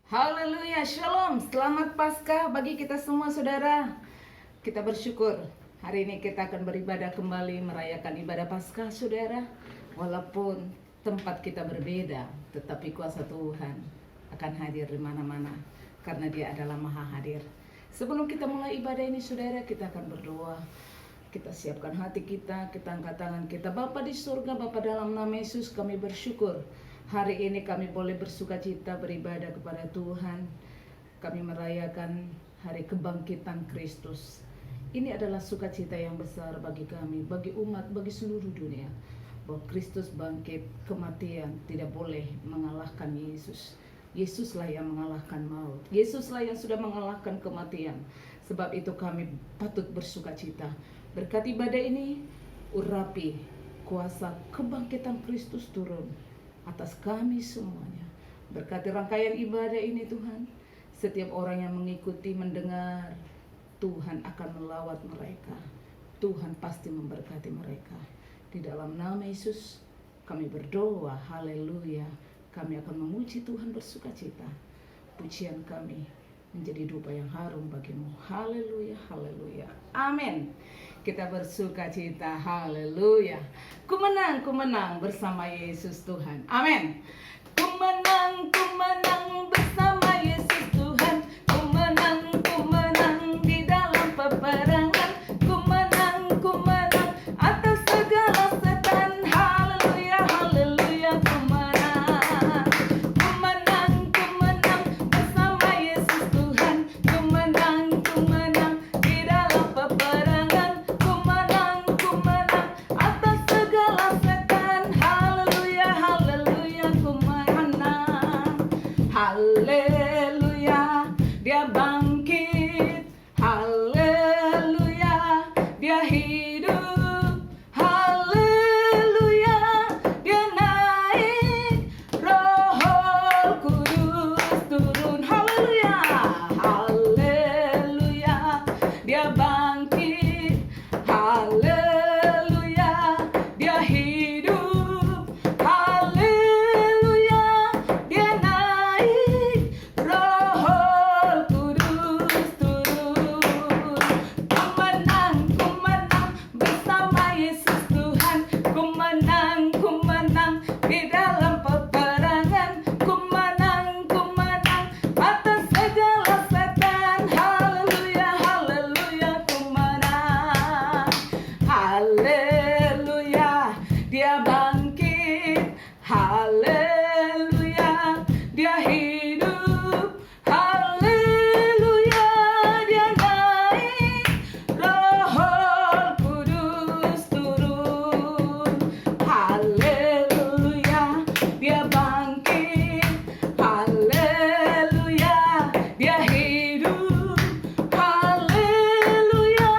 Haleluya, shalom, selamat Paskah bagi kita semua saudara. Kita bersyukur hari ini kita akan beribadah kembali merayakan ibadah Paskah saudara. Walaupun tempat kita berbeda, tetapi kuasa Tuhan akan hadir di mana-mana karena Dia adalah Maha Hadir. Sebelum kita mulai ibadah ini saudara, kita akan berdoa. Kita siapkan hati kita angkat tangan kita. Bapa di surga, Bapa dalam nama Yesus kami bersyukur. Hari ini kami boleh bersukacita beribadah kepada Tuhan. Kami merayakan hari kebangkitan Kristus. Ini adalah sukacita yang besar bagi kami, bagi umat, bagi seluruh dunia. Bahwa Kristus bangkit, kematian tidak boleh mengalahkan Yesus. Yesuslah yang mengalahkan maut. Yesuslah yang sudah mengalahkan kematian. Sebab itu kami patut bersukacita. Berkat ibadah ini, urapi kuasa kebangkitan Kristus turun atas kami semuanya. Berkati rangkaian ibadah ini Tuhan. Setiap orang yang mengikuti, mendengar, Tuhan akan melawat mereka. Tuhan pasti memberkati mereka. Di dalam nama Yesus kami berdoa, haleluya. Kami akan memuji Tuhan bersukacita. Pujian kami menjadi dupa yang harum bagimu. Haleluya, haleluya. Amin. Kita bersukacita, haleluya. Ku menang bersama Yesus Tuhan. Amin. Ku menang bersama Yesus Tuhan. Ku menang di dalam peperangan. Ku menang atas segala setan. Haleluya, haleluya. Ku menang bersama Yesus Tuhan. Ku menang di dalam peperangan. Ku menang atas segala setan. Haleluya, haleluya. Ku menang. Haleluya, Dia bangkit. Haleluya, Dia hidup. Haleluya, Dia naik. Roh Kudus turun. Haleluya, haleluya, Dia bangkit. Haleluya, Dia hidup. Haleluya, Dia naik. Roh Kudus turun. Ku menang bersama Yesus Tuhan. Ku menang di dalam peperangan. Ku menang atas segala setan. Haleluya, haleluya. Ku menang. Haleluya, Dia bangkit. Haleluya, Dia hidup. Haleluya, Dia naik. Roh Kudus turun. Haleluya, Dia bangkit. Haleluya, Dia hidup. Haleluya,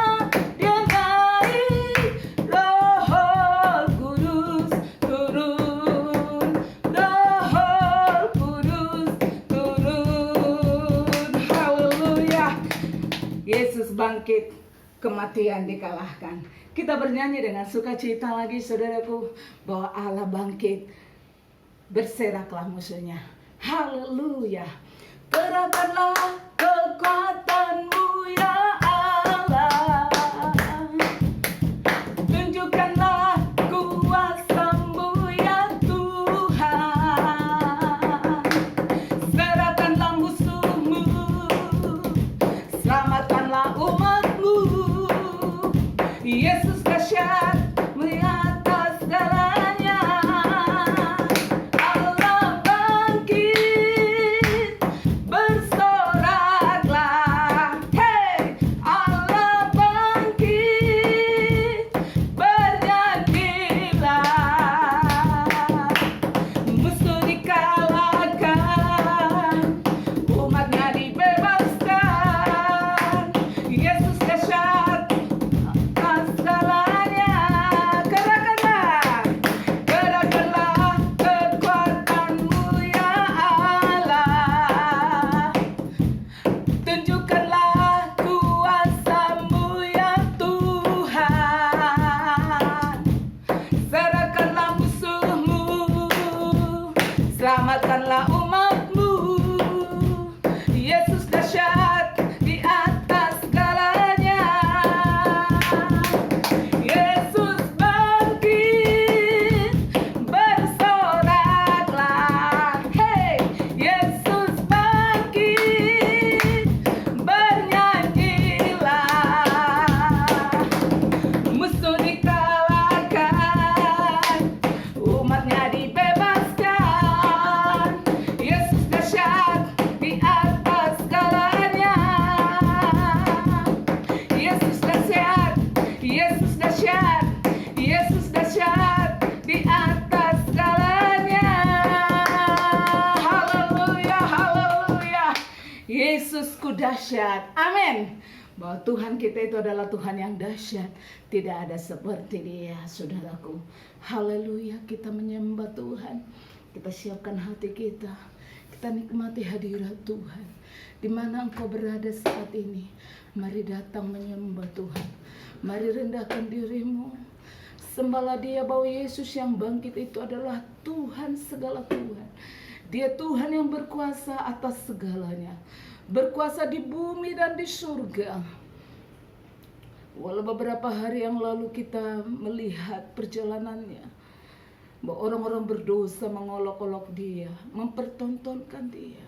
Dia naik. Roh Kudus turun. Roh Kudus turun. Haleluya. Yesus bangkit, kematian dikalahkan. Kita bernyanyi dengan sukacita lagi saudaraku, bahwa Allah bangkit. Berseraklah musuhnya. Haleluya. Kerahkanlah kekuatanmu ya Allah. Tunjukkanlah kuasa-Mu ya Tuhan. Serahkanlah musuh-Mu. Selamatkanlah umat-Mu. Yesus dahsyat di atas segalanya. Allah bangkit, bersoraklah. Yesusku dahsyat. Amin. Bahwa Tuhan kita itu adalah Tuhan yang dahsyat. Tidak ada seperti Dia, saudaraku. Haleluya, kita menyembah Tuhan. Kita siapkan hati kita. Kita nikmati hadirat Tuhan. Di mana engkau berada saat ini, mari datang menyembah Tuhan. Mari rendahkan dirimu. Sembahlah Dia bahwa Yesus yang bangkit itu adalah Tuhan segala Tuhan. Dia Tuhan yang berkuasa atas segalanya. Berkuasa di bumi dan di surga. Walau beberapa hari yang lalu kita melihat perjalanannya, bahwa orang-orang berdosa mengolok-olok Dia, mempertontonkan Dia.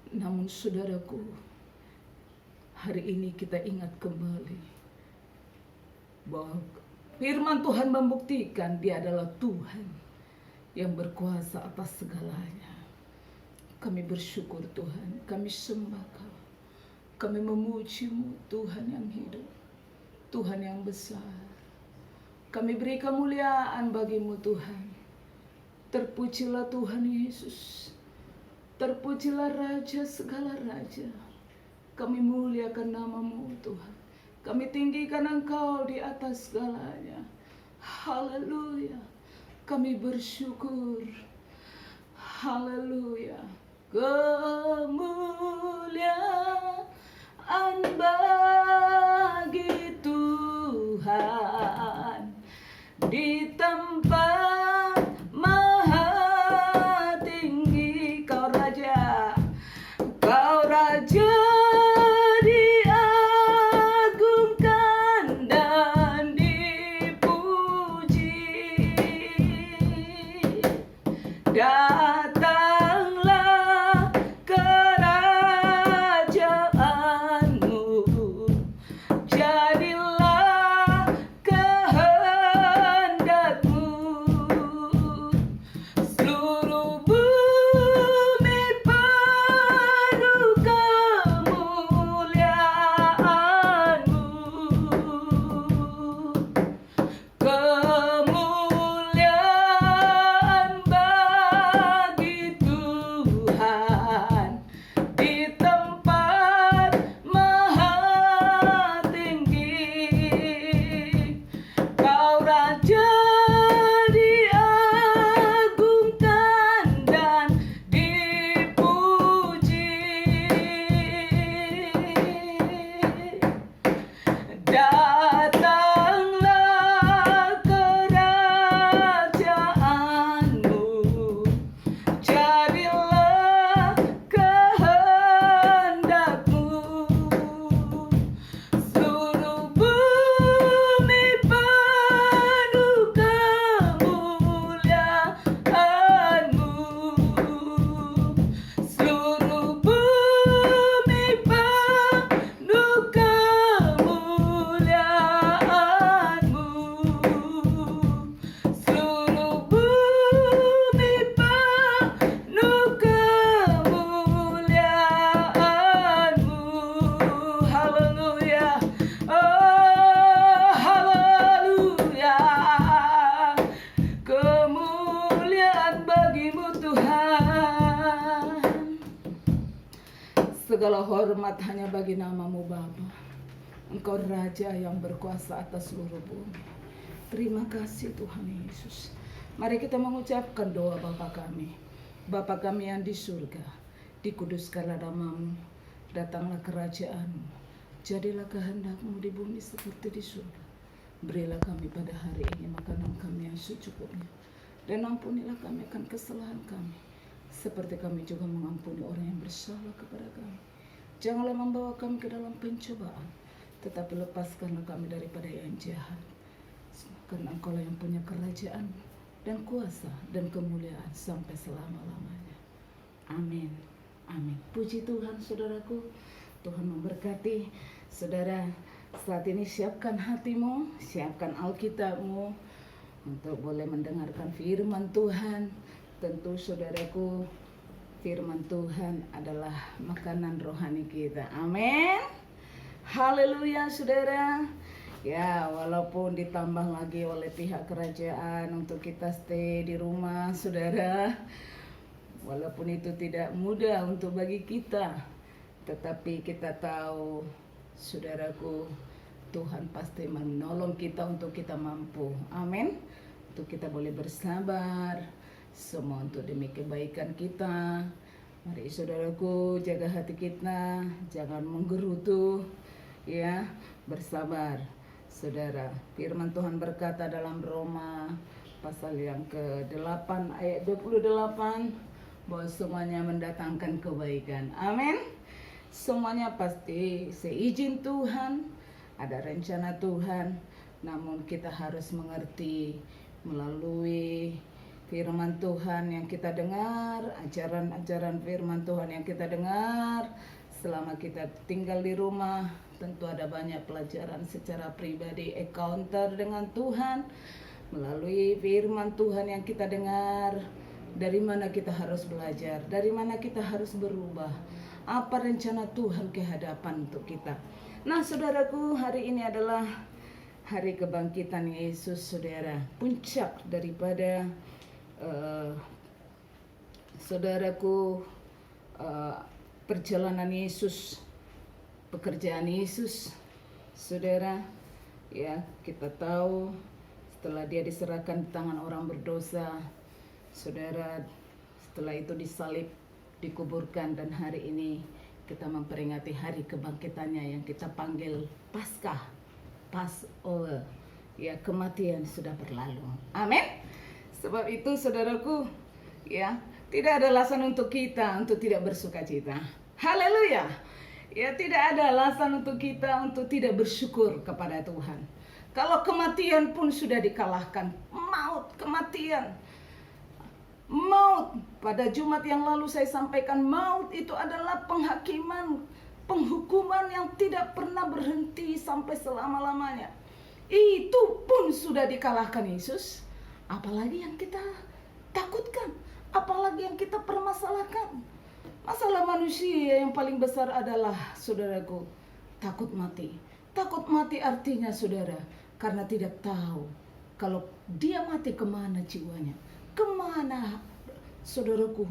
Namun saudaraku, hari ini kita ingat kembali bahwa firman Tuhan membuktikan Dia adalah Tuhan yang berkuasa atas segalanya. Kami bersyukur Tuhan, kami sembah Kau, kami memuji-Mu Tuhan yang hidup, Tuhan yang besar. Kami beri kemuliaan bagi-Mu Tuhan. Terpujilah Tuhan Yesus, terpujilah Raja segala Raja. Kami muliakan nama-Mu Tuhan, kami tinggikan Engkau di atas segalanya. Haleluya, kami bersyukur. Haleluya. Kemuliaan bagi Tuhan di tempat maha tinggi. Kau Raja, Kau Raja diagungkan dan dipuji. Datanglah kerajaanmu, jadilah kehendakmu. Seluruh bumi penuh kemuliaan-Mu. Kemuliaan bagi Tuhan di tempat maha tinggi. Kau Raja diagungkan dan dipuji. Datanglah kerajaanmu, jadilah kehendakmu. Seluruh bumi penuh kemuliaan-Mu. Seluruh bumi penuh kemuliaan-Mu. Seluruh bumi penuh kemuliaan-Mu. Haleluya. Oh, haleluya. Kemuliaan bagi-Mu Tuhan. Segala hormat hanya bagi nama-Mu Bapa. Engkau Raja yang berkuasa atas seluruh bumi. Terima kasih Tuhan Yesus. Mari kita mengucapkan doa Bapa kami. Bapa kami yang di surga, dikuduskanlah nama-Mu, datanglah kerajaan-Mu, jadilah kehendak-Mu di bumi seperti di surga. Berilah kami pada hari ini makanan kami yang secukupnya, dan ampunilah kami akan kesalahan kami, seperti kami juga mengampuni orang yang bersalah kepada kami. Janganlah membawa kami ke dalam pencobaan, tetapi lepaskanlah kami daripada yang jahat. Karena Engkau-lah yang punya kerajaan dan kuasa dan kemuliaan sampai selama-lamanya. Amin. Amin. Puji Tuhan saudaraku. Tuhan memberkati saudara. Saat ini siapkan hatimu, siapkan Alkitabmu untuk boleh mendengarkan firman Tuhan. Tentu saudaraku, firman Tuhan adalah makanan rohani kita. Amin. Haleluya saudara. Ya, walaupun ditambah lagi oleh pihak kerajaan untuk kita stay di rumah, saudara. Walaupun itu tidak mudah untuk bagi kita, Tetapi kita tahu, saudaraku, Tuhan pasti menolong kita untuk kita mampu. Amin. Untuk kita boleh bersabar, semua untuk demi kebaikan kita. Mari saudaraku, jaga hati kita, jangan menggerutu, ya, bersabar. Saudara, firman Tuhan berkata dalam Roma pasal yang ke-8 ayat 28 bahwa semuanya mendatangkan kebaikan. Amin. Semuanya pasti seizin Tuhan, ada rencana Tuhan, namun kita harus mengerti melalui firman Tuhan yang kita dengar, ajaran-ajaran firman Tuhan yang kita dengar selama kita tinggal di rumah. Tentu ada banyak pelajaran secara pribadi, encounter dengan Tuhan melalui firman Tuhan yang kita dengar. Dari mana kita harus belajar, dari mana kita harus berubah, apa rencana Tuhan ke hadapan untuk kita. Nah, saudaraku, hari ini adalah hari kebangkitan Yesus, saudara. Puncak daripada saudaraku, perjalanan Yesus, pekerjaan Yesus, saudara. Ya, kita tahu setelah dia diserahkan di tangan orang berdosa, saudara, setelah itu disalib, dikuburkan, dan hari ini kita memperingati hari kebangkitannya yang kita panggil Paskah, Passover. Ya, kematian sudah berlalu. Amin. Sebab itu, saudaraku, ya, tidak ada alasan untuk kita untuk tidak bersukacita. Haleluya. Ya, tidak ada alasan untuk kita untuk tidak bersyukur kepada Tuhan. Kalau kematian pun sudah dikalahkan, maut, kematian, maut. Pada Jumat yang lalu saya sampaikan, maut itu adalah penghakiman, penghukuman yang tidak pernah berhenti sampai selama-lamanya. Itu pun sudah dikalahkan Yesus. Apalagi yang kita takutkan, apalagi yang kita permasalahkan. Masalah manusia yang paling besar adalah, saudaraku, takut mati. Takut mati artinya, saudara, karena tidak tahu kalau dia mati kemana jiwanya, kemana, saudaraku,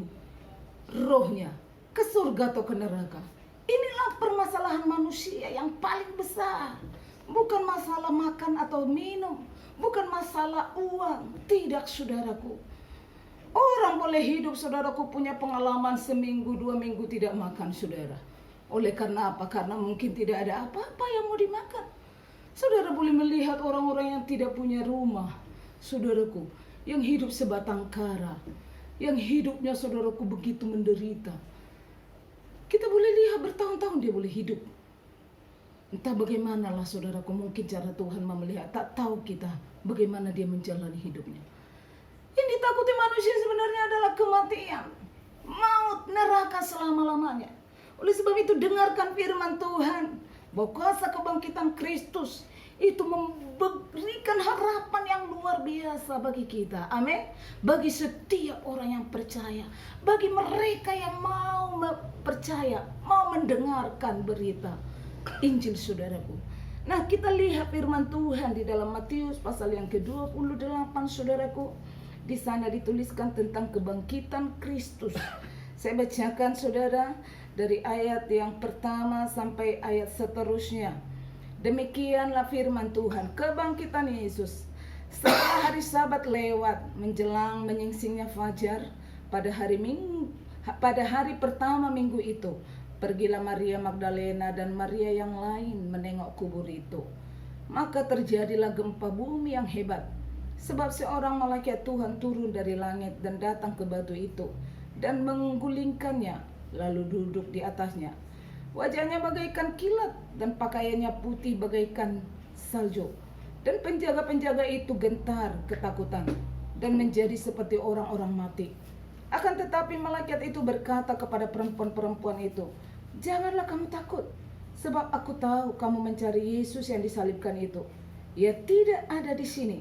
rohnya, ke surga atau ke neraka. Inilah permasalahan manusia yang paling besar. Bukan masalah makan atau minum, bukan masalah uang. Tidak, saudaraku. Orang boleh hidup, saudaraku, punya pengalaman seminggu, 2 minggu tidak makan, saudara. Oleh karena apa? Karena mungkin tidak ada apa-apa yang mau dimakan. Saudara boleh melihat orang-orang yang tidak punya rumah, saudaraku, yang hidup sebatang kara, yang hidupnya, saudaraku, begitu menderita. Kita boleh lihat bertahun-tahun dia boleh hidup. Entah bagaimanalah, saudaraku, mungkin cara Tuhan memelihat, tak tahu kita bagaimana dia menjalani hidupnya. Yang ditakuti manusia sebenarnya adalah kematian, maut, neraka selama-lamanya. Oleh sebab itu, dengarkan firman Tuhan bahwa kuasa kebangkitan Kristus itu memberikan harapan yang luar biasa bagi kita. Amin. Bagi setiap orang yang percaya, bagi mereka yang mau percaya, mau mendengarkan berita Injil, saudaraku. Nah, kita lihat firman Tuhan di dalam Matius pasal yang ke-28, saudaraku. Di sana dituliskan tentang kebangkitan Kristus. Saya bacakan, saudara, dari ayat yang pertama sampai ayat seterusnya. Demikianlah firman Tuhan, kebangkitan Yesus. Setelah hari Sabat lewat, menjelang menyingsingnya fajar, pada hari pertama minggu itu, pergilah Maria Magdalena dan Maria yang lain menengok kubur itu. Maka terjadilah gempa bumi yang hebat, sebab seorang malaikat Tuhan turun dari langit dan datang ke batu itu dan menggulingkannya, lalu duduk di atasnya. Wajahnya bagaikan kilat dan pakaiannya putih bagaikan salju. Dan penjaga-penjaga itu gentar ketakutan dan menjadi seperti orang-orang mati. Akan tetapi malaikat itu berkata kepada perempuan-perempuan itu, "Janganlah kamu takut, sebab aku tahu kamu mencari Yesus yang disalibkan itu. Ia tidak ada di sini.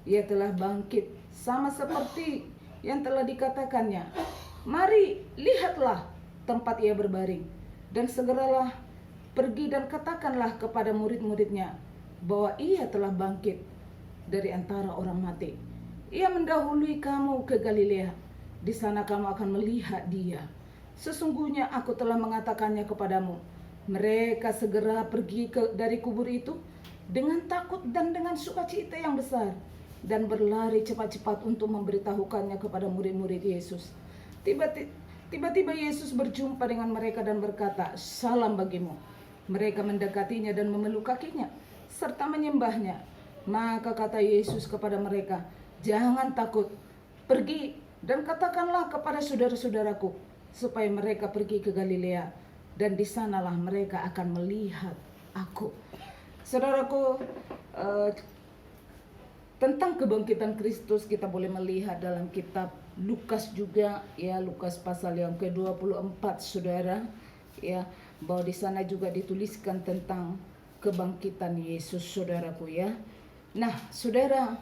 Ia telah bangkit sama seperti yang telah dikatakannya. Mari, lihatlah tempat ia berbaring. Dan segeralah pergi dan katakanlah kepada murid-muridnya bahwa ia telah bangkit dari antara orang mati. Ia mendahului kamu ke Galilea. Di sana kamu akan melihat dia." Sesungguhnya aku telah mengatakannya kepadamu. Mereka segera pergi dari kubur itu dengan takut dan dengan sukacita yang besar, dan berlari cepat-cepat untuk memberitahukannya kepada murid-murid Yesus. Tiba-tiba Yesus berjumpa dengan mereka dan berkata, "Salam bagimu." Mereka mendekatinya dan memeluk kakinya serta menyembahnya. Maka kata Yesus kepada mereka, "Jangan takut. Pergi dan katakanlah kepada saudara-saudaraku supaya mereka pergi ke Galilea, dan di sanalah mereka akan melihat aku." Saudaraku, tentang kebangkitan Kristus kita boleh melihat dalam kitab Lukas juga, ya, Lukas pasal yang ke-24, saudara, ya, bahwa di sana juga dituliskan tentang kebangkitan Yesus, saudaraku, ya. Nah, saudara,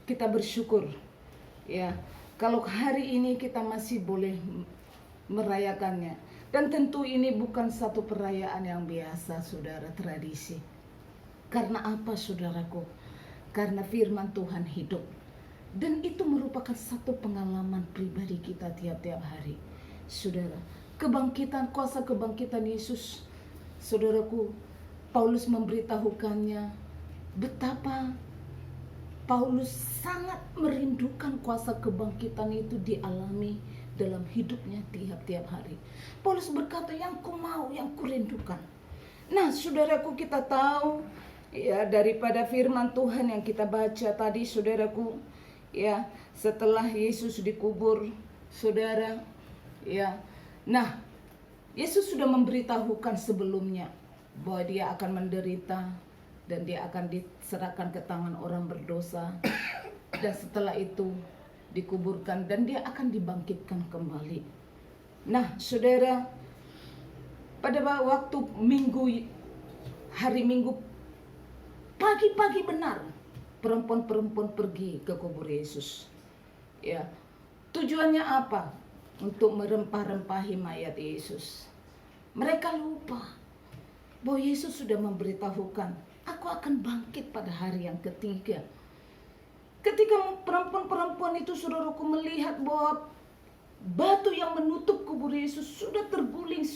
kita bersyukur, ya, kalau hari ini kita masih boleh merayakannya. Dan tentu ini bukan satu perayaan yang biasa, saudara, tradisi. Karena apa, saudaraku? Karena firman Tuhan hidup. Dan itu merupakan satu pengalaman pribadi kita tiap-tiap hari. Saudara, kuasa kebangkitan Yesus, saudaraku, Paulus memberitahukannya betapa Paulus sangat merindukan kuasa kebangkitan itu dialami dalam hidupnya tiap-tiap hari. Paulus berkata, "Yang ku mau, yang ku rindukan." Nah, saudaraku, kita tahu, ya, daripada firman Tuhan yang kita baca tadi, saudaraku, ya, setelah Yesus dikubur, saudara, ya. Nah, Yesus sudah memberitahukan sebelumnya bahwa dia akan menderita dan dia akan diserahkan ke tangan orang berdosa, dan setelah itu dikuburkan dan dia akan dibangkitkan kembali. Nah, saudara, pada waktu hari Minggu pagi-pagi benar, perempuan-perempuan pergi ke kubur Yesus. Ya, tujuannya apa? Untuk merempah-rempahi mayat Yesus. Mereka lupa bahwa Yesus sudah memberitahukan, "Aku akan bangkit pada hari yang ketiga." Ketika perempuan-perempuan itu, saudaraku, melihat bahwa batu yang menutup kubur Yesus sudah terguling,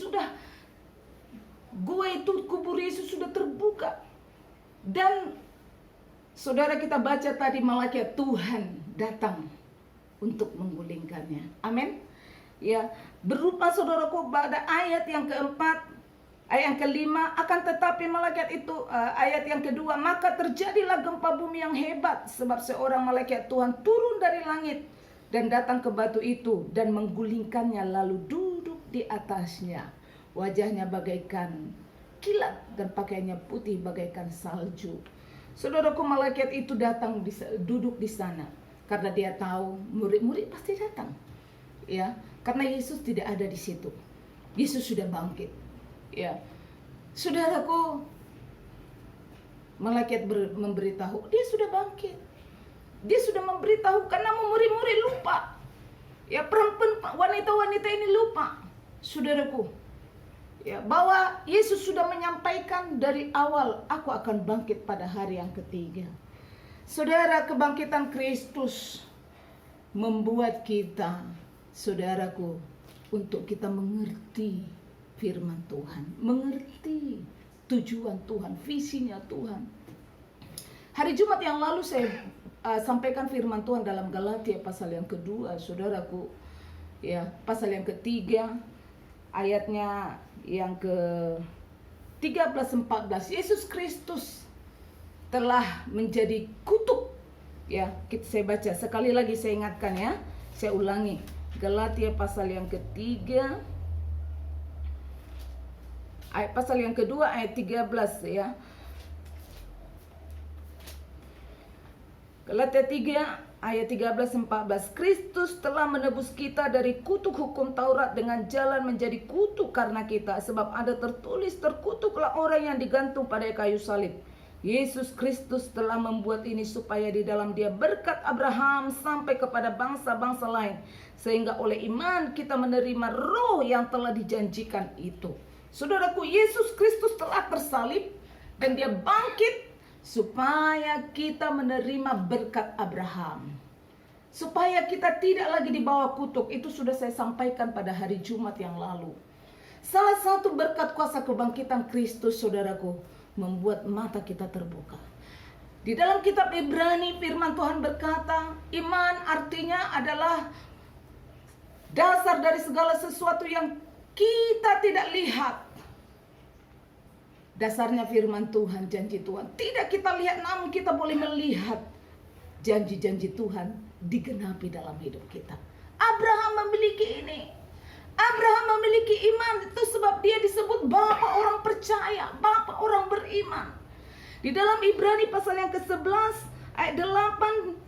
kubur Yesus sudah terbuka. Dan saudara, kita baca tadi malaikat Tuhan datang untuk menggulingkannya. Amin. Ya, berupa, saudaraku, pada ayat yang keempat, ayat yang kelima, akan tetapi malaikat itu, ayat yang kedua, maka terjadilah gempa bumi yang hebat, sebab seorang malaikat Tuhan turun dari langit dan datang ke batu itu dan menggulingkannya, lalu duduk di atasnya. Wajahnya bagaikan kilat dan pakaiannya putih bagaikan salju. Saudaraku, malaikat itu datang duduk di sana karena dia tahu murid-murid pasti datang. Ya, karena Yesus tidak ada di situ. Yesus sudah bangkit. Ya. Saudaraku, malaikat memberitahu, dia sudah bangkit. Dia sudah memberitahu, karena murid-murid lupa. Ya, perempuan, wanita-wanita ini lupa, saudaraku, ya, bahwa Yesus sudah menyampaikan dari awal, "Aku akan bangkit pada hari yang ketiga." Saudara, kebangkitan Kristus membuat kita, saudaraku, untuk kita mengerti firman Tuhan, mengerti tujuan Tuhan, visinya Tuhan. Hari Jumat yang lalu saya sampaikan firman Tuhan dalam Galatia pasal yang kedua, saudaraku, ya, pasal yang ketiga, ayatnya yang ke-13-14. Yesus Kristus telah menjadi kutuk. Ya, saya baca sekali lagi, saya ingatkan, ya, saya ulangi. Galatia pasal yang ketiga, pasal yang kedua ayat 13, ya. Galatia 3 ayat 13-14. Kristus telah menebus kita dari kutuk hukum Taurat dengan jalan menjadi kutuk karena kita, sebab ada tertulis, "Terkutuklah orang yang digantung pada kayu salib." Yesus Kristus telah membuat ini supaya di dalam Dia berkat Abraham sampai kepada bangsa-bangsa lain, sehingga oleh iman kita menerima roh yang telah dijanjikan itu. Saudaraku, Yesus Kristus telah tersalib dan Dia bangkit supaya kita menerima berkat Abraham. supaya kita tidak lagi di bawah kutuk. Itu sudah saya sampaikan pada hari Jumat yang lalu. Salah satu berkat kuasa kebangkitan Kristus, saudaraku, membuat mata kita terbuka. Di dalam kitab Ibrani, firman Tuhan berkata, iman artinya adalah dasar dari segala sesuatu yang kita tidak lihat. Dasarnya firman Tuhan, janji Tuhan. Tidak kita lihat, namun kita boleh melihat janji-janji Tuhan digenapi dalam hidup kita. Abraham memiliki ini. Abraham memiliki iman. Itu sebab dia disebut bapak orang percaya, bapak orang beriman. Di dalam Ibrani pasal yang ke-11 ayat 8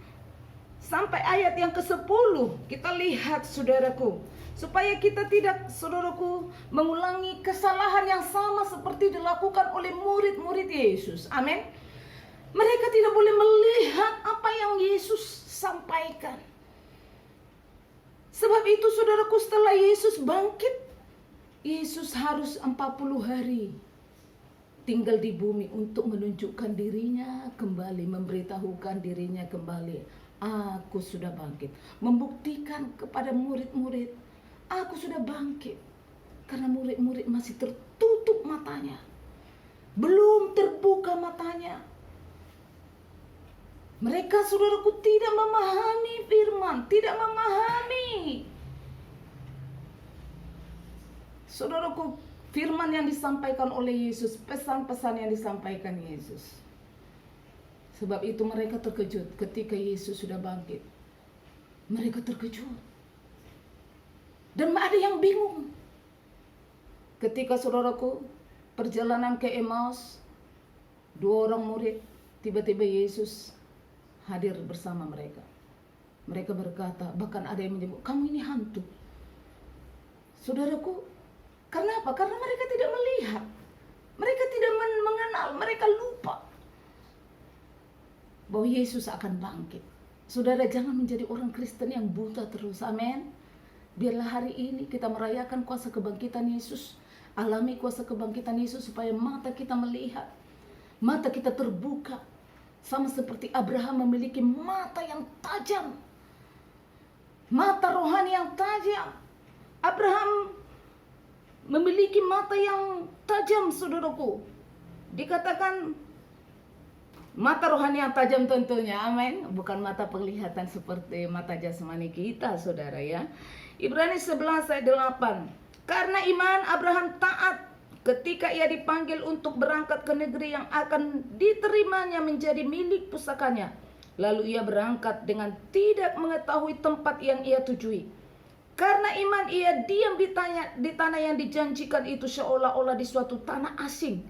sampai ayat yang ke-10 kita lihat, saudaraku, supaya kita tidak, saudaraku, mengulangi kesalahan yang sama seperti dilakukan oleh murid-murid Yesus. Amin. Mereka tidak boleh melihat apa yang Yesus sampaikan. Sebab itu, saudaraku, setelah Yesus bangkit, Yesus harus 40 hari tinggal di bumi untuk menunjukkan dirinya kembali, memberitahukan dirinya kembali. Aku sudah bangkit. Membuktikan kepada murid-murid, aku sudah bangkit. Karena murid-murid masih tertutup matanya. Belum terbuka matanya. Mereka, saudaraku, tidak memahami firman, tidak memahami, saudaraku, firman yang disampaikan oleh Yesus, pesan-pesan yang disampaikan Yesus. Sebab itu mereka terkejut ketika Yesus sudah bangkit. Mereka terkejut. Dan ada yang bingung. Ketika, saudaraku, perjalanan ke Emmaus, 2 orang murid, tiba-tiba Yesus hadir bersama mereka. Mereka berkata, bahkan ada yang menyebut, kamu ini hantu. Saudaraku, karena apa? Karena mereka tidak melihat. Mereka tidak mengenal, mereka lupa bahwa Yesus akan bangkit. Saudara, jangan menjadi orang Kristen yang buta terus. Amin. Biarlah hari ini kita merayakan kuasa kebangkitan Yesus. Alami kuasa kebangkitan Yesus supaya mata kita melihat. Mata kita terbuka. Sama seperti Abraham memiliki mata yang tajam. Mata rohani yang tajam. Abraham memiliki mata yang tajam, saudaraku. Dikatakan mata rohani yang tajam tentunya, amin. Bukan mata penglihatan seperti mata jasmani kita, saudara ya. Ibrani 11 ayat 8. Karena iman Abraham taat ketika ia dipanggil untuk berangkat ke negeri yang akan diterimanya menjadi milik pusakanya. Lalu ia berangkat dengan tidak mengetahui tempat yang ia tujui. Karena iman ia diam di tanah yang dijanjikan itu, seolah-olah di suatu tanah asing.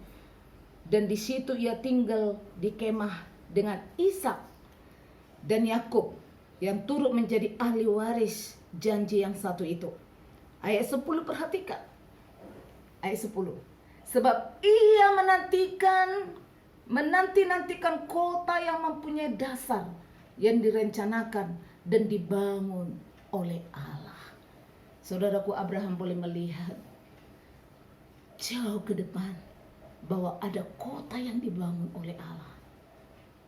Dan di situ ia tinggal di kemah dengan Ishak dan Yakub yang turut menjadi ahli waris janji yang satu itu. Ayat 10, perhatikan. Ayat 10. Sebab ia menanti-nantikan kota yang mempunyai dasar yang direncanakan dan dibangun oleh Allah. Saudaraku, Abraham boleh melihat jauh ke depan bahwa ada kota yang dibangun oleh Allah.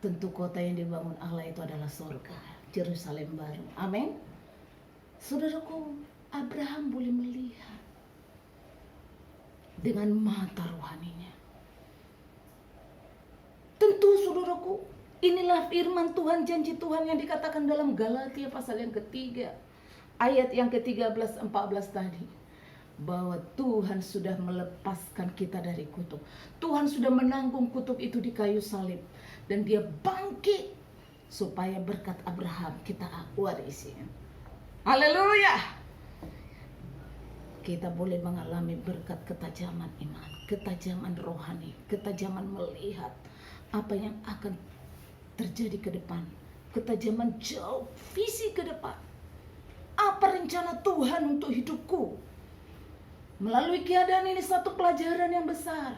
Tentu kota yang dibangun Allah itu adalah surga, Yerusalem baru. Amin. Saudaraku, Abraham boleh melihat dengan mata rohaninya. Tentu, saudaraku, inilah firman Tuhan, janji Tuhan yang dikatakan dalam Galatia pasal yang ketiga, ayat yang ke-13-14 tadi. Bahwa Tuhan sudah melepaskan kita dari kutuk. Tuhan sudah menanggung kutuk itu di kayu salib. Dan dia bangkit supaya berkat Abraham kita warisi. Haleluya. Kita boleh mengalami berkat ketajaman iman, ketajaman rohani, ketajaman melihat apa yang akan terjadi ke depan, ketajaman jauh visi ke depan. Apa rencana Tuhan untuk hidupku? Melalui keadaan ini satu pelajaran yang besar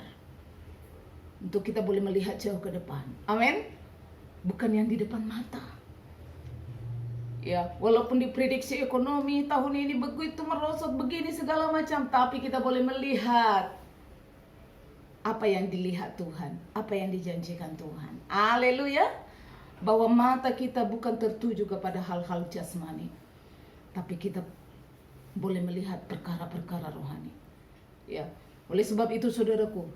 untuk kita boleh melihat jauh ke depan. Amin. Bukan yang di depan mata. Ya, walaupun diprediksi ekonomi tahun ini begitu merosot begini segala macam, tapi kita boleh melihat apa yang dilihat Tuhan, apa yang dijanjikan Tuhan. Haleluya. bahwa mata kita bukan tertuju kepada hal-hal jasmani, tapi kita boleh melihat perkara-perkara rohani. Ya, oleh sebab itu saudaraku,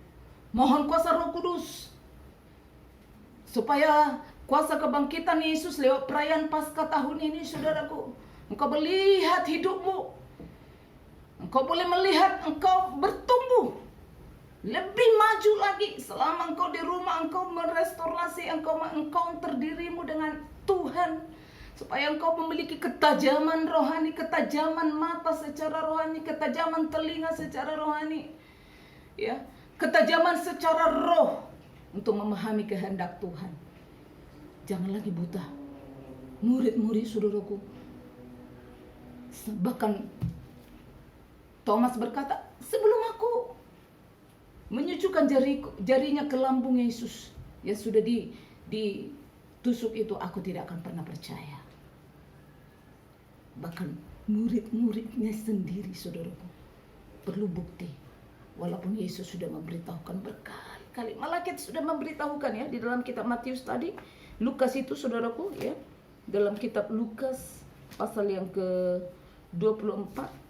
mohon kuasa Roh Kudus supaya kuasa kebangkitan Yesus lewat perayaan Paskah tahun ini, saudaraku, engkau melihat hidupmu, engkau boleh melihat engkau bertumbuh lebih maju lagi selama engkau di rumah, engkau merestorasi, engkau dirimu dengan Tuhan, supaya engkau memiliki ketajaman rohani, ketajaman mata secara rohani, ketajaman telinga secara rohani, ya, ketajaman secara roh untuk memahami kehendak Tuhan. Jangan lagi buta. Murid-murid saudaraku, bahkan Thomas berkata, sebelum aku menyucukkan jarinya ke lambung Yesus yang sudah ditusuk itu, aku tidak akan pernah percaya. Bahkan murid-muridnya sendiri, saudaraku, perlu bukti. Walaupun Yesus sudah memberitahukan berkali-kali, malaikat sudah memberitahukan ya di dalam kitab Matius tadi, Lukas itu saudaraku ya, dalam kitab Lukas pasal yang ke-24.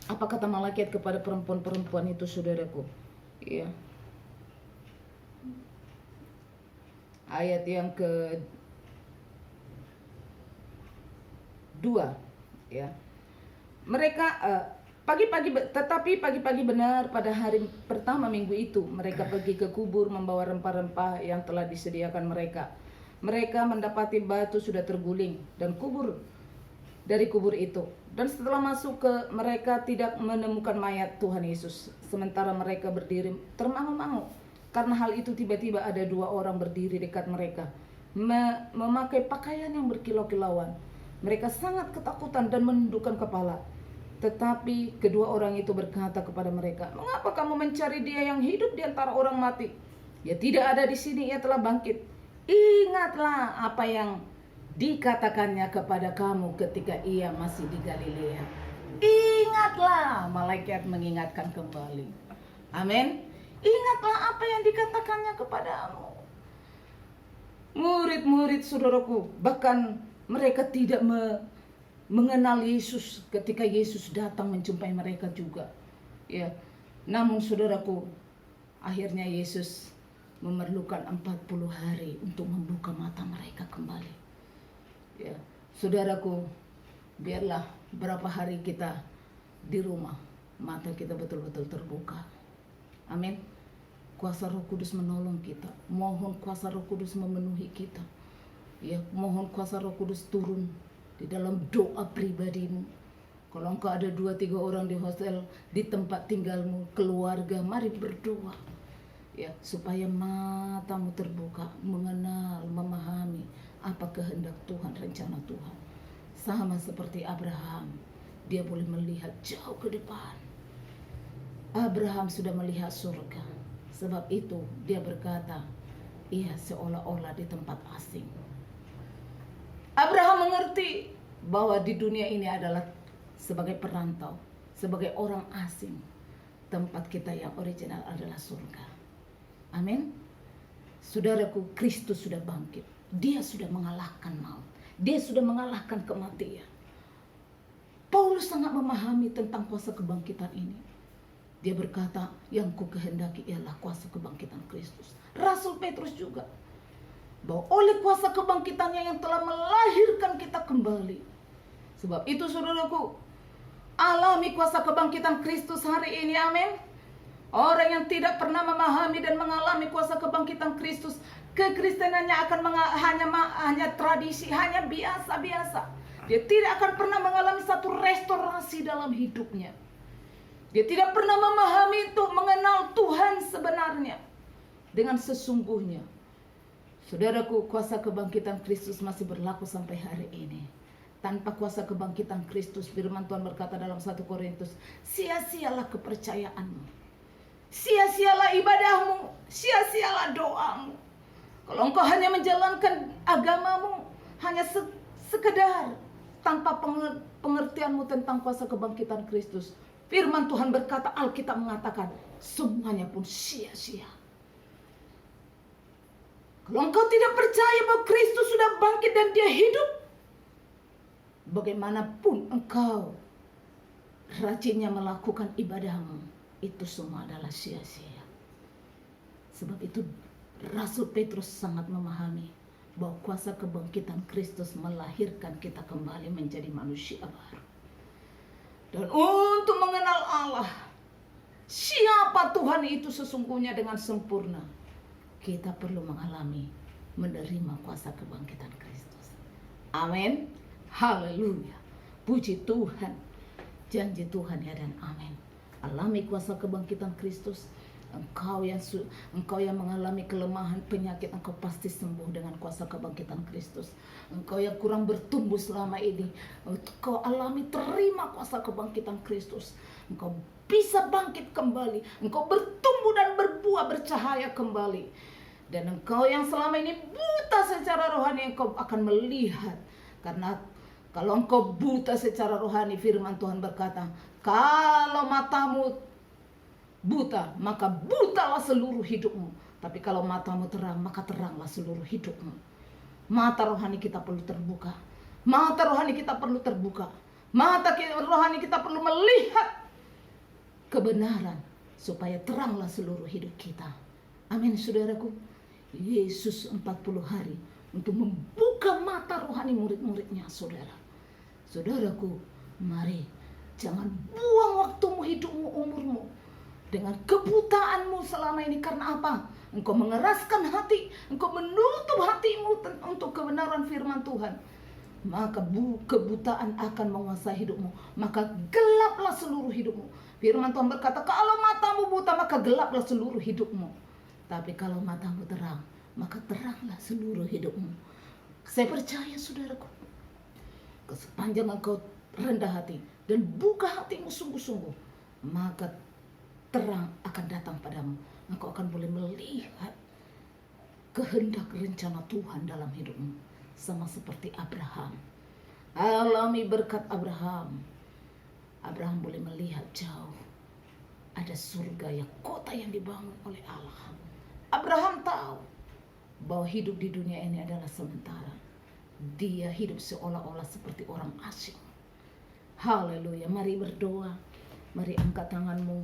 Apa kata malaikat kepada perempuan-perempuan itu, saudaraku? Ya. Ayat yang ke-2 ya. Mereka tetapi pagi-pagi benar pada hari pertama minggu itu, mereka pergi ke kubur membawa rempah-rempah yang telah disediakan mereka. Mereka mendapati batu sudah terguling dan dari kubur itu. Dan setelah masuk mereka tidak menemukan mayat Tuhan Yesus. Sementara mereka berdiri termangu-mangu. Karena hal itu tiba-tiba ada 2 orang berdiri dekat mereka, memakai pakaian yang berkilau-kilauan. Mereka sangat ketakutan dan menundukkan kepala. Tetapi kedua orang itu berkata kepada mereka, "Mengapa kamu mencari Dia yang hidup di antara orang mati? Ia tidak ada di sini, Ia telah bangkit. Ingatlah apa yang dikatakannya kepada kamu ketika Ia masih di Galilea." Ingatlah, malaikat mengingatkan kembali. Amin. Ingatlah apa yang dikatakannya kepadamu. Murid-murid saudaraku, bahkan mereka tidak mengenal Yesus ketika Yesus datang menjumpai mereka juga. Ya. Namun saudaraku, akhirnya Yesus memerlukan 40 hari untuk membuka mata mereka kembali. Ya, saudaraku, biarlah berapa hari kita di rumah, mata kita betul-betul terbuka. Amin. Kuasa Roh Kudus menolong kita. Mohon kuasa Roh Kudus memenuhi kita. Ya, mohon kuasa Roh Kudus turun di dalam doa pribadimu. Kalau engkau ada 2-3 orang di hotel, di tempat tinggalmu, keluarga, mari berdoa. Ya, supaya matamu terbuka, mengenal, memahami apa kehendak Tuhan, rencana Tuhan. Sama seperti Abraham, dia boleh melihat jauh ke depan. Abraham sudah melihat surga. Sebab itu dia berkata, ia seolah-olah di tempat asing. Abraham mengerti bahwa di dunia ini adalah sebagai perantau, sebagai orang asing. Tempat kita yang original adalah surga. Amin. Saudaraku, Kristus sudah bangkit. Dia sudah mengalahkan maut. Dia sudah mengalahkan kematian. Paulus sangat memahami tentang kuasa kebangkitan ini. Dia berkata, yang ku kehendaki ialah kuasa kebangkitan Kristus. Rasul Petrus juga, bahwa oleh kuasa kebangkitannya yang telah melahirkan kita kembali. Sebab itu saudaraku, alami kuasa kebangkitan Kristus hari ini, amin. Orang yang tidak pernah memahami dan mengalami kuasa kebangkitan Kristus, kekristenannya akan hanya tradisi, hanya biasa-biasa. Dia tidak akan pernah mengalami satu restorasi dalam hidupnya. Dia tidak pernah memahami mengenal Tuhan sebenarnya dengan sesungguhnya. Saudaraku, kuasa kebangkitan Kristus masih berlaku sampai hari ini. Tanpa kuasa kebangkitan Kristus, firman Tuhan berkata dalam 1 Korintus, sia-sialah kepercayaanmu, sia-sialah ibadahmu, sia-sialah doamu. Kalau engkau hanya menjalankan agamamu hanya sekedar tanpa pengertianmu tentang kuasa kebangkitan Kristus, firman Tuhan berkata, Alkitab mengatakan, semuanya pun sia-sia. Kalau engkau tidak percaya bahwa Kristus sudah bangkit dan dia hidup, bagaimanapun engkau rajinnya melakukan ibadahmu, itu semua adalah sia-sia. Sebab itu Rasul Petrus sangat memahami bahwa kuasa kebangkitan Kristus melahirkan kita kembali menjadi manusia baru. Dan untuk mengenal Allah, siapa Tuhan itu sesungguhnya dengan sempurna, kita perlu mengalami, menerima kuasa kebangkitan Kristus. Amin. Haleluya. Puji Tuhan. Janji Tuhan ya dan amin. Alami kuasa kebangkitan Kristus. Engkau yang mengalami kelemahan, penyakit, engkau pasti sembuh dengan kuasa kebangkitan Kristus. Engkau yang kurang bertumbuh selama ini, engkau alami, terima kuasa kebangkitan Kristus. Engkau bisa bangkit kembali, engkau bertumbuh dan berbuah, bercahaya kembali. Dan engkau yang selama ini buta secara rohani, engkau akan melihat. Karena kalau engkau buta secara rohani, firman Tuhan berkata, kalau matamu buta, maka butalah seluruh hidupmu. Tapi kalau matamu terang, maka teranglah seluruh hidupmu. Mata rohani kita perlu terbuka. Mata rohani kita perlu terbuka. Mata rohani kita perlu melihat kebenaran, supaya teranglah seluruh hidup kita. Amin, saudaraku. Yesus 40 hari untuk membuka mata rohani murid-muridnya, saudara. Saudaraku, mari jangan buang waktumu, hidupmu, umurmu dengan kebutaanmu selama ini. Karena apa? Engkau mengeraskan hati, engkau menutup hatimu untuk kebenaran firman Tuhan. Maka kebutaan akan menguasai hidupmu. Maka gelaplah seluruh hidupmu. Firman Tuhan berkata, kalau matamu buta, maka gelaplah seluruh hidupmu. Tapi kalau matamu terang, maka teranglah seluruh hidupmu. Saya percaya, saudaraku, sepanjang engkau rendah hati dan buka hatimu sungguh-sungguh, maka terang akan datang padamu. Engkau akan boleh melihat kehendak rencana Tuhan dalam hidupmu. Sama seperti Abraham. Alami berkat Abraham. Abraham boleh melihat jauh. Ada surga, ya, kota yang dibangun oleh Allah. Abraham tahu bahwa hidup di dunia ini adalah sementara. Dia hidup seolah-olah seperti orang asing. Haleluya. Mari berdoa. Mari angkat tanganmu.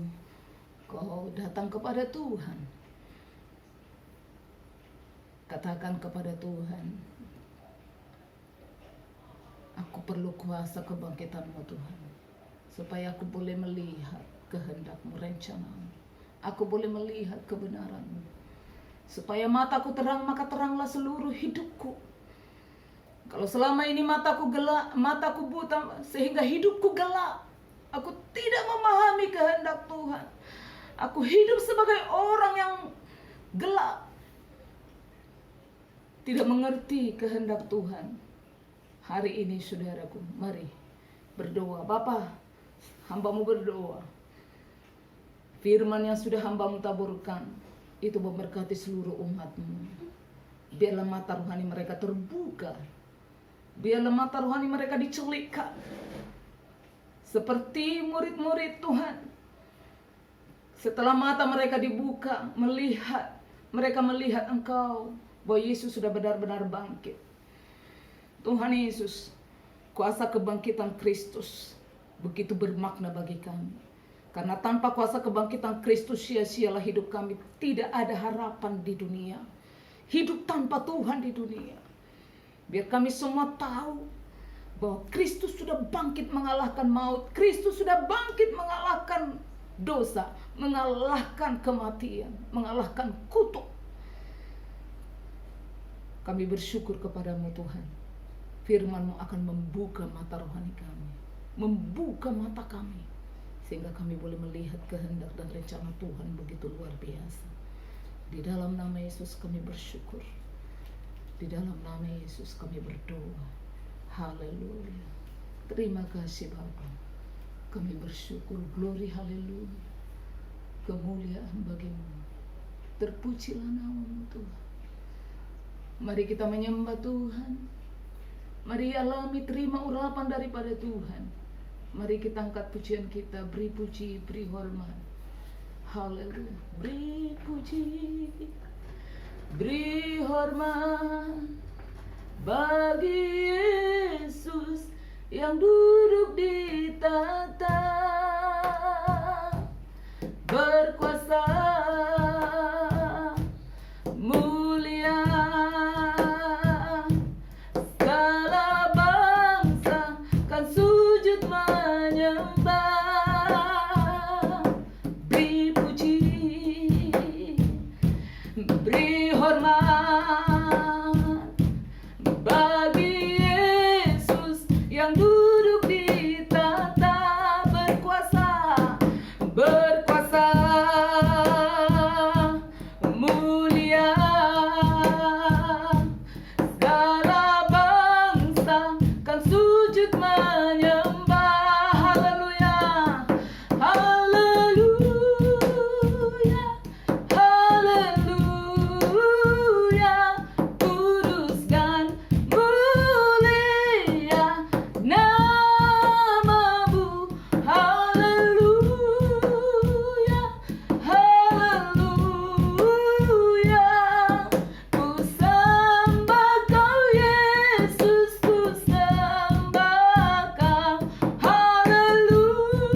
Kau datang kepada Tuhan. Katakan kepada Tuhan, aku perlu kuasa kebangkitan-Mu Tuhan, supaya aku boleh melihat kehendak-Mu, rencana-Mu. Aku boleh melihat kebenaran-Mu. Supaya mataku terang, maka teranglah seluruh hidupku. Kalau selama ini mataku gelap, mataku buta, sehingga hidupku gelap, aku tidak memahami kehendak Tuhan. Aku hidup sebagai orang yang gelap, tidak mengerti kehendak Tuhan. Hari ini, saudaraku, mari berdoa. Bapa, hamba-Mu berdoa. Firman yang sudah hamba-Mu taburkan, itu memberkati seluruh umat-Mu. Biarlah mata rohani mereka terbuka. Biarlah mata rohani mereka dicelikkan. Seperti murid-murid Tuhan. Setelah mata mereka dibuka, mereka melihat Engkau, bahwa Yesus sudah benar-benar bangkit. Tuhan Yesus, kuasa kebangkitan Kristus begitu bermakna bagi kami. Karena tanpa kuasa kebangkitan Kristus, sia-sialah hidup kami. Tidak ada harapan di dunia. Hidup tanpa Tuhan di dunia. Biar kami semua tahu bahwa Kristus sudah bangkit mengalahkan maut. Kristus sudah bangkit mengalahkan dosa, mengalahkan kematian, mengalahkan kutuk. Kami bersyukur kepadamu Tuhan. Firman-Mu akan membuka mata rohani kami, membuka mata kami, sehingga kami boleh melihat kehendak dan rencana Tuhan begitu luar biasa. Di dalam nama Yesus kami bersyukur. Di dalam nama Yesus kami berdoa. Haleluya. Terima kasih Bapa. Kami bersyukur, glory, haleluya. Kemuliaan bagi-Mu. Terpujilah nama-Mu Tuhan. Mari kita menyembah Tuhan. Mari alami, terima urapan daripada Tuhan. Mari kita angkat pujian kita, beri puji, beri hormat. Haleluya. Beri puji, beri hormat bagi Yesus yang duduk di tahta, berkuasa mulia, segala bangsa kan sujud menyembah. Beri puji, beri hormat bagi Yesus yang duduk di tahta, berkuasa mulia, segala bangsa kan sujud menyembah. Haleluya, haleluya, haleluya, kudus dan mulia namamu. Haleluya, haleluya, ku sembah kau Yesus, ku sembah kau. Haleluya,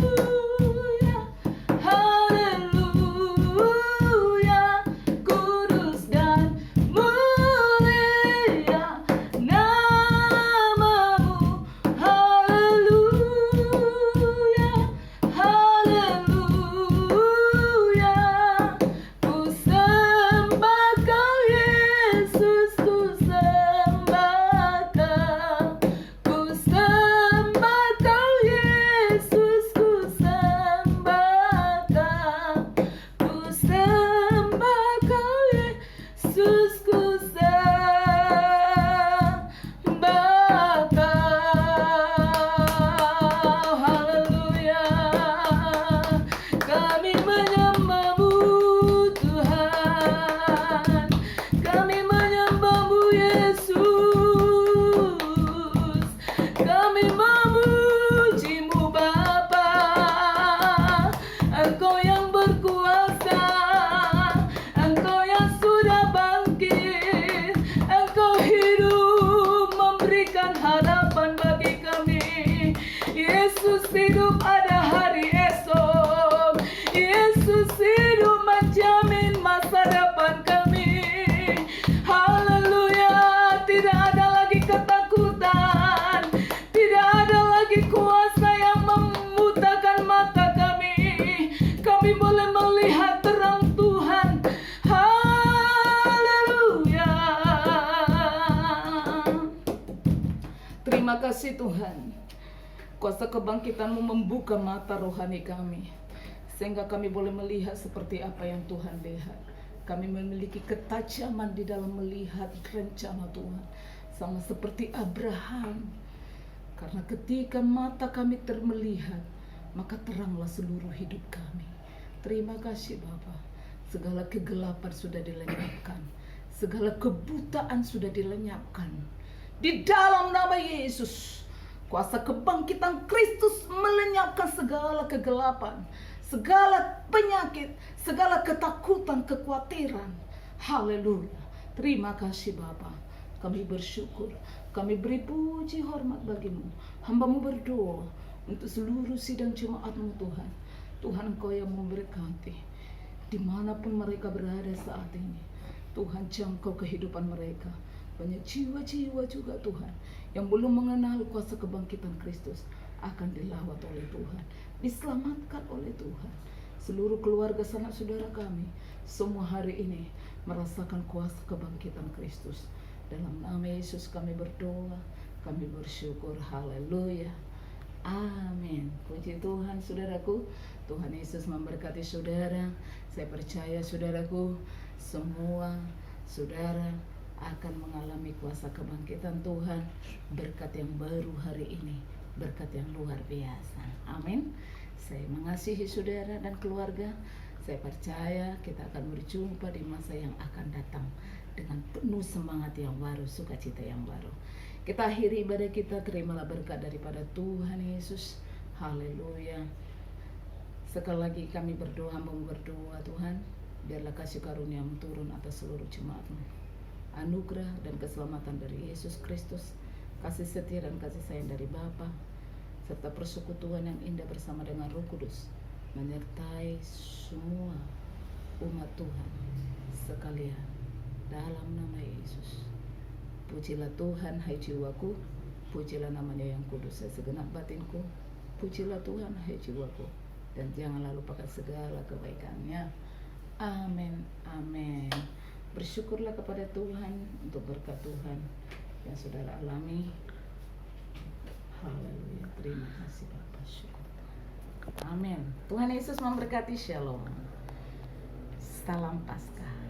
haleluya, kudus dan mulia namamu. Haleluya, haleluya, ku sembah kau Yesus, ku sembah kau, ku sembah kau Yesus, ku sembah kau, ku sembah kau Yesus, ku sembah kau. Haleluya, kami menyembah-Mu Tuhan, kami menyembah-Mu Yesus, kami memuji-Mu Bapa. Engkau yang berkuasa, Engkau yang sudah bangkit, Engkau hidup memberikan harapan bagi kami. Yesus hidup ada hari esok, Yesus hidup menjamin masa depan kami. Haleluya, tidak ada lagi ketakutan, tidak ada lagi kuasa yang memutakan mata kami. Kami boleh melihat terang Tuhan. Haleluya. Terima kasih Tuhan. Kuasa kebangkitan-Mu membuka mata rohani kami, sehingga kami boleh melihat seperti apa yang Tuhan lihat. Kami memiliki ketajaman di dalam melihat rencana Tuhan, sama seperti Abraham. Karena ketika mata kami termelihat, maka teranglah seluruh hidup kami. Terima kasih Bapa. Segala kegelapan sudah dilenyapkan, segala kebutaan sudah dilenyapkan. Di dalam nama Yesus, kuasa kebangkitan Kristus melenyapkan segala kegelapan, segala penyakit, segala ketakutan, kekhawatiran. Haleluya. Terima kasih Bapa. Kami bersyukur, kami beri puji hormat bagi-Mu. Hamba-Mu berdoa untuk seluruh sidang jemaat-Mu Tuhan. Tuhan, Engkau yang memberkati dimanapun mereka berada saat ini. Tuhan, jangkau kehidupan mereka. Banyak jiwa-jiwa juga Tuhan yang belum mengenal kuasa kebangkitan Kristus akan dilawat oleh Tuhan, diselamatkan oleh Tuhan. Seluruh keluarga sanak saudara kami semua hari ini merasakan kuasa kebangkitan Kristus. Dalam nama Yesus kami berdoa, kami bersyukur. Haleluya, amin. Puji Tuhan saudaraku. Tuhan Yesus memberkati saudara. Saya percaya saudaraku, semua saudara akan mengalami kuasa kebangkitan Tuhan, berkat yang baru hari ini, berkat yang luar biasa. Amin. Saya mengasihi saudara dan keluarga. Saya percaya kita akan berjumpa di masa yang akan datang dengan penuh semangat yang baru, sukacita yang baru. Kita akhiri ibadah kita, terimalah berkat daripada Tuhan Yesus. Haleluya. Sekali lagi kami berdoa, berdoa Tuhan, Biarlah kasih karunia-Mu turun atas seluruh jemaat-Mu. Anugerah dan keselamatan dari Yesus Kristus, kasih setia dan kasih sayang dari Bapa, serta persekutuan yang indah bersama dengan Roh Kudus menyertai semua umat Tuhan sekalian dalam nama Yesus. Pujilah Tuhan, hai jiwaku, pujilah namanya yang kudus, hai segenap batinku. Pujilah Tuhan, hai jiwaku, dan janganlah lupakan segala kebaikannya. Amin, amin. Bersyukurlah kepada Tuhan untuk berkat Tuhan yang saudara alami. Haleluya, terima kasih Bapa, syukur Tuhan. Amin. Tuhan Yesus memberkati. Shalom. Salam Paskah.